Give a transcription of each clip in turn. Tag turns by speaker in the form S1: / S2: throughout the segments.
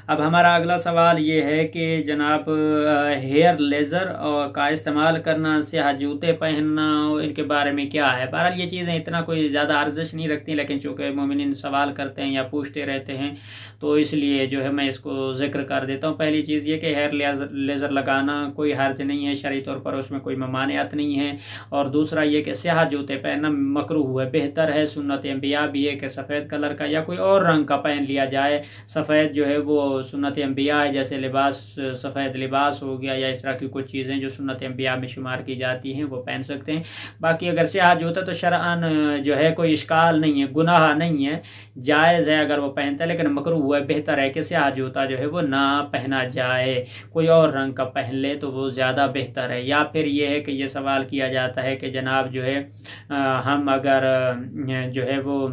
S1: اب ہمارا اگلا سوال یہ ہے کہ جناب ہیئر لیزر کا استعمال کرنا، سیاہ جوتے پہننا، ان کے بارے میں کیا ہے؟ بہرحال یہ چیزیں اتنا کوئی زیادہ ارزش نہیں رکھتی، لیکن چونکہ مومنین سوال کرتے ہیں یا پوچھتے رہتے ہیں تو اس لیے جو ہے میں اس کو ذکر کر دیتا ہوں۔ پہلی چیز یہ کہ ہیئر لیزر لگانا کوئی حرج نہیں ہے شرعی طور پر، اس میں کوئی ممانعت نہیں ہے۔ اور دوسرا یہ کہ سیاہ جوتے پہننا مکروہ ہے، بہتر ہے، سنت انبیاء بھی ہے کہ سفید کلر کا یا کوئی اور رنگ کا پہن لیا جائے۔ سفید جو ہے وہ سنت انبیاء ہے، جیسے لباس، سفید لباس ہو گیا یا اس طرح کی کچھ چیزیں جو سنت انبیاء میں شمار کی جاتی ہیں وہ پہن سکتے ہیں۔ باقی اگر سیاہ جوتا تو شرعاً جو ہے کوئی اشکال نہیں ہے، گناہ نہیں ہے، جائز ہے اگر وہ پہنتا ہے، لیکن مکروہ ہے، بہتر ہے کہ سیاہ جوتا جو ہے وہ نہ پہنا جائے، کوئی اور رنگ کا پہن لے تو وہ زیادہ بہتر ہے۔ یا پھر یہ ہے کہ یہ سوال کیا جاتا ہے کہ جناب جو ہے ہم اگر جو ہے وہ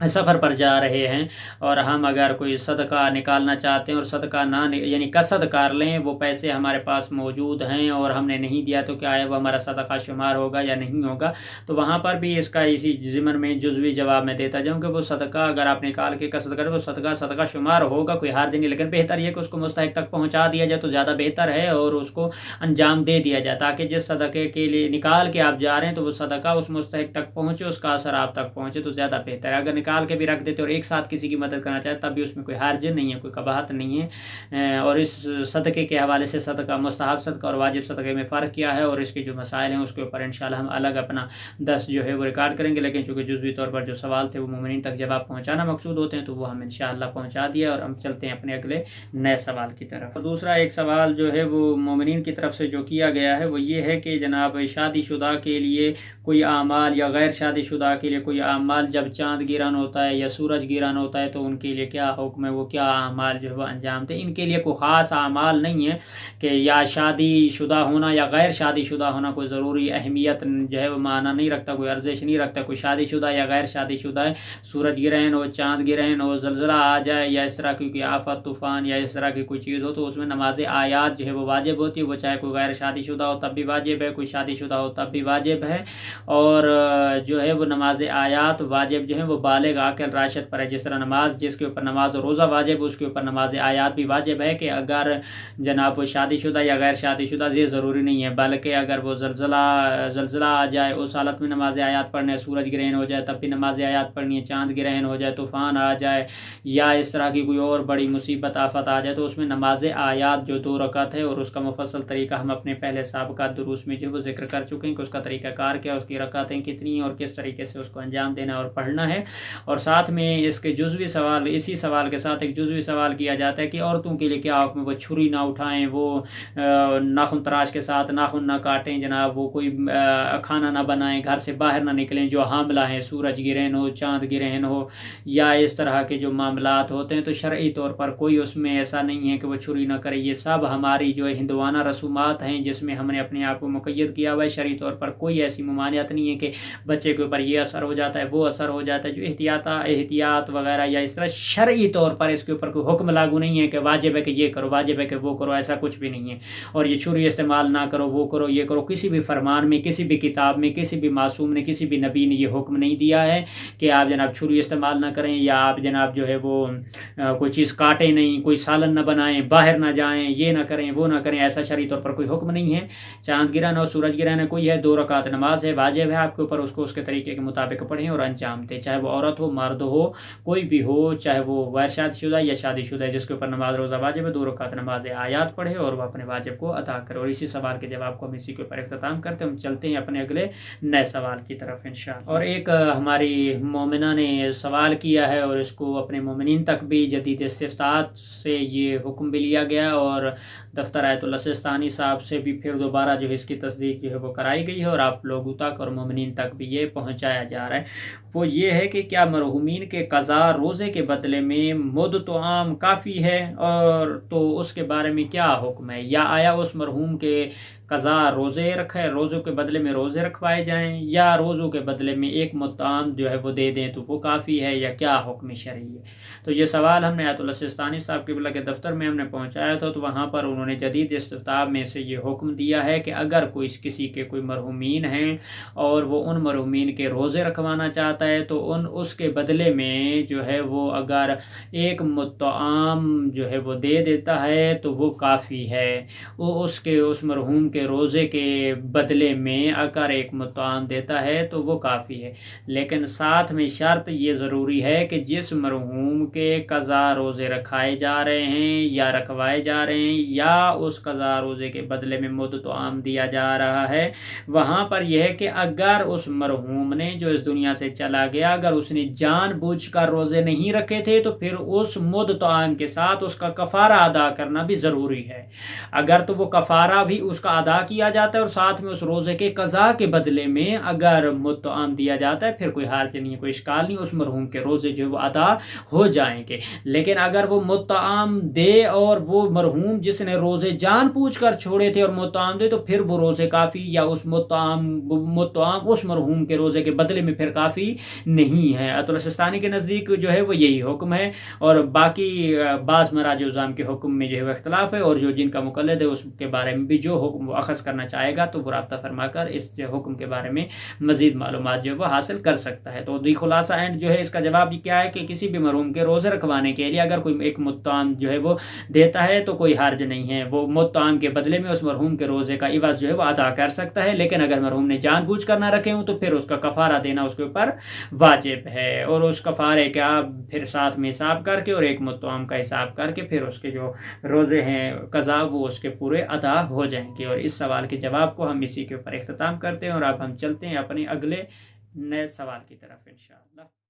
S1: سفر پر جا رہے ہیں اور ہم اگر کوئی صدقہ نکالنا چاہتے ہیں اور صدقہ نہ یعنی قصد کر لیں، وہ پیسے ہمارے پاس موجود ہیں اور ہم نے نہیں دیا، تو کیا ہے وہ ہمارا صدقہ شمار ہوگا یا نہیں ہوگا؟ تو وہاں پر بھی اس کا اسی ضمن میں جزوی جواب میں دیتا جاؤں کہ وہ صدقہ اگر آپ نکال کے قصد کریں تو صدقہ شمار ہوگا، کوئی حرج نہیں، لیکن بہتر یہ کہ اس کو مستحق تک پہنچا دیا جائے تو زیادہ بہتر ہے، اور اس کو انجام دے دیا جائے تاکہ جس صدقے کے لیے نکال کے آپ جا رہے ہیں تو وہ صدقہ اس مستحق تک پہنچے، اس کا اثر آپ تک پہنچے تو زیادہ بہتر ہے۔ اگر نکال کے بھی رکھ دیتے اور ایک ساتھ کسی کی مدد کرنا چاہتے تب بھی اس میں کوئی حرج نہیں ہے، کوئی قباحت نہیں ہے۔ اور اس صدقے کے حوالے سے صدقہ، مستحب صدقہ اور واجب صدقے میں فرق کیا ہے اور اس کے جو مسائل ہیں اس کے اوپر انشاءاللہ ہم الگ اپنا 10 جو ہے وہ ریکارڈ کریں گے، لیکن چونکہ جزوی طور پر جو سوال تھے وہ مومنین تک جواب پہنچانا مقصود ہوتے ہیں تو وہ ہم انشاءاللہ پہنچا دیا، اور ہم چلتے ہیں اپنے اگلے نئے سوال کی طرف۔ اور دوسرا ایک سوال جو ہے وہ مومنین کی طرف سے جو کیا گیا ہے وہ یہ ہے کہ جناب شادی شدہ کے لیے کوئی اعمال یا غیر شادی شدہ کے لیے کوئی اعمال، جب چاند گرہن ہوتا ہے یا سورج گرہن ہوتا ہے تو ان کے لیے کیا حکم ہے، وہ کیا اعمال جو ہے وہ انجام دیں؟ ان کے لیے کوئی خاص اعمال نہیں ہے کہ یا شادی شدہ ہونا یا غیر شادی شدہ ہونا کوئی ضروری اہمیت جو ہے وہ معنی نہیں رکھتا، کوئی ارزش نہیں رکھتا، کوئی شادی شدہ یا غیر شادی شدہ ہے، سورج گرہن ہو، چاند گرہن ہو، زلزلہ آ جائے یا اس طرح کی کوئی آفت طوفان یا اس طرح کی کوئی چیز ہو تو اس میں نماز آیات جو ہے وہ واجب ہوتی ہے، وہ چاہے کوئی غیر شادی شدہ ہو تب بھی واجب ہے، کوئی شادی شدہ ہو تب بھی واجب ہے۔ اور جو ہے وہ نماز آیات واجب جو ہے وہ بالغ عاقل راشد پر ہے، جس طرح نماز، جس کے اوپر نماز روزہ واجب ہے اس کے اوپر نماز آیات بھی واجب ہے، کہ اگر جناب وہ شادی شدہ یا غیر شادی شدہ یہ ضروری نہیں ہے، بلکہ اگر وہ زلزلہ آ جائے اس حالت میں نماز آیات پڑھنے ہے، سورج گرہن ہو جائے تب بھی نماز آیات پڑھنی ہے، چاند گرہن ہو جائے، طوفان آ جائے یا اس طرح کی کوئی اور بڑی مصیبت آفت آ جائے تو اس میں نماز آیات جو 2 رکعت ہے، اور اس کا مفصل طریقہ ہم اپنے پہلے سابقہ دروس میں جو وہ ذکر کر چکے ہیں کہ اس کا طریقہ کار کیا، اس کی رکعتیں کتنی ہیں اور کس طریقے سے اس کو انجام دینا اور پڑھنا ہے۔ اور ساتھ میں اس کے جزوی سوال، اسی سوال کے ساتھ ایک جزوی سوال کیا جاتا ہے کہ عورتوں کے لیے کیا حکم ہے، وہ چھری نہ اٹھائیں، وہ ناخن تراش کے ساتھ ناخن نہ کاٹیں جناب، وہ کوئی کھانا نہ بنائیں، گھر سے باہر نہ نکلیں، جو حاملہ ہیں، سورج گرہن ہو، چاند گرہن ہو یا اس طرح کے جو معاملات ہوتے ہیں تو شرعی طور پر کوئی اس میں ایسا نہیں ہے کہ وہ چھری نہ کرے۔ یہ سب ہماری جو ہندوانہ رسومات ہیں جس میں ہم نے اپنے آپ کو مقید کیا ہوا ہے، شرعی طور پر کوئی ایسی ممانعت نہیں ہے کہ بچے کے اوپر یہ اثر ہو جاتا ہے، وہ اثر ہو جاتا ہے، جو احتیاط وغیرہ یا اس طرح شرعی طور پر اس کے اوپر کوئی حکم لاگو نہیں ہے کہ واجب ہے کہ یہ کرو، واجب ہے کہ وہ کرو، ایسا کچھ بھی نہیں ہے۔ اور یہ چھری استعمال نہ کرو، وہ کرو، یہ کرو، کسی بھی فرمان میں، کسی بھی کتاب میں، کسی بھی معصوم نے، کسی بھی نبی نے یہ حکم نہیں دیا ہے کہ آپ جناب چھری استعمال نہ کریں یا آپ جناب جو ہے وہ کوئی چیز کاٹیں نہیں، کوئی سالن نہ بنائیں، باہر نہ جائیں، یہ نہ کریں، وہ نہ کریں، ایسا شرعی طور پر کوئی حکم نہیں ہے۔ چاند گرہن اور سورج گرہن کوئی ہے، 2 رکعت نماز ہے، واجب ہے آپ کے اوپر، اس کو اس کے طریقے کے مطابق پڑھیں اور انجام دیں، چاہے وہ عورت ہو، مرد ہو، کوئی بھی ہو، چاہے وہ غیر شادی شدہ یا شادی شدہ ہے، جس کے اوپر نماز روزہ واجب ہے، 2 رکعت نماز آیات پڑھے اور وہ اپنے واجب کو ادا کرے۔ اور اسی سوال کے جواب کو ہم اسی کے اوپر اختتام کرتے ہیں، ہم چلتے ہیں اپنے اگلے نئے سوال کی طرف انشاءاللہ۔ اور ایک ہماری مومنہ نے سوال کیا ہے اور اس کو اپنے مومنین تک بھی جدید استفتاء سے یہ حکم بھی لیا گیا اور دفتر آیت اللہ سستانی صاحب سے بھی پھر دوبارہ جو ہے اس کی تصدیق جو ہے وہ کرائی گئی ہے اور آپ لوگوں تک اور مومنین تک بھی یہ پہنچایا جا رہا ہے۔ وہ یہ ہے کہ کیا مرحومین کے قضا روزے کے بدلے میں مد تو عام کافی ہے، اور تو اس کے بارے میں کیا حکم ہے، یا آیا اس مرحوم کے قضا روزے رکھے، روزوں کے بدلے میں روزے رکھوائے جائیں، یا روزوں کے بدلے میں ایک مطعم جو ہے وہ دے دیں تو وہ کافی ہے، یا کیا حکم شرعی ہے؟ تو یہ سوال ہم نے آیت اللہ سستانی صاحب قبلہ کے دفتر میں ہم نے پہنچایا تھا، تو وہاں پر انہوں نے جدید استفتاء میں سے یہ حکم دیا ہے کہ اگر کسی کے کوئی مرحومین ہیں اور وہ ان مرحومین کے روزے رکھوانا چاہتا ہے تو اس کے بدلے میں جو ہے وہ اگر ایک مطعم جو ہے وہ دے دیتا ہے تو وہ کافی ہے۔ وہ اس مرحوم کے روزے کے بدلے میں اگر ایک مطعم دیتا ہے تو وہ کافی ہے، لیکن ساتھ میں شرط یہ ضروری ہے کہ جس مرحوم کے قضا روزے رکھائے جا رہے ہیں یا رکھوائے جا رہے ہیں یا اس قضا روزے کے بدلے میں مطعم دیا جا رہا ہے، وہاں پر یہ ہے کہ اگر اس مرحوم نے جو اس دنیا سے چلا گیا اگر اس نے جان بوجھ کر روزے نہیں رکھے تھے تو پھر اس مطعم کے ساتھ اس کا کفارہ ادا کرنا بھی ضروری ہے۔ اگر تو وہ کفارہ بھی اس کا ادا کیا جاتا ہے اور ساتھ میں اس روزے کے قضا کے بدلے میں اگر مطعم دیا جاتا ہے پھر کوئی حرج نہیں ہے، کوئی اشکال نہیں، اس مرحوم کے روزے جو وہ ادا ہو جائیں گے۔ لیکن اگر وہ مطعم دے اور وہ مرحوم جس نے روزے جان پوچھ کر چھوڑے تھے اور مطعم دے تو پھر وہ روزے کافی یا اس مطعم اس مرحوم کے روزے کے بدلے میں پھر کافی نہیں ہے۔ آیت اللہ سستانی کے نزدیک جو ہے وہ یہی حکم ہے، اور باقی بعض مراجع عظام کے حکم میں جو ہے وہ اختلاف ہے، اور جو جن کا مقلد ہے اس کے بارے میں بھی جو حکم وہ اخذ کرنا چاہے گا تو وہ رابطہ فرما کر اس حکم کے بارے میں مزید معلومات جو ہے وہ حاصل کر سکتا ہے۔ تو خلاصہ اینڈ جو ہے اس کا جواب یہ کیا ہے کہ کسی بھی مرحوم کے روزے رکھوانے کے لیے اگر کوئی ایک مطعم جو ہے وہ دیتا ہے تو کوئی حرج نہیں ہے، وہ مطعم کے بدلے میں اس مرحوم کے روزے کا عوض جو ہے وہ ادا کر سکتا ہے، لیکن اگر مرحوم نے جان بوجھ کر نہ رکھے ہوں تو پھر اس کا کفارہ دینا اس کے اوپر واجب ہے، اور اس کفارے کا پھر ساتھ میں حساب کر کے اور ایک مطعم کا حساب کر کے پھر اس کے جو روزے ہیں قضا وہ اس کے پورے ادا ہو جائیں گے۔ اور اس سوال کے جواب کو ہم اسی کے اوپر اختتام کرتے ہیں، اور اب ہم چلتے ہیں اپنے اگلے نئے سوال کی طرف انشاءاللہ۔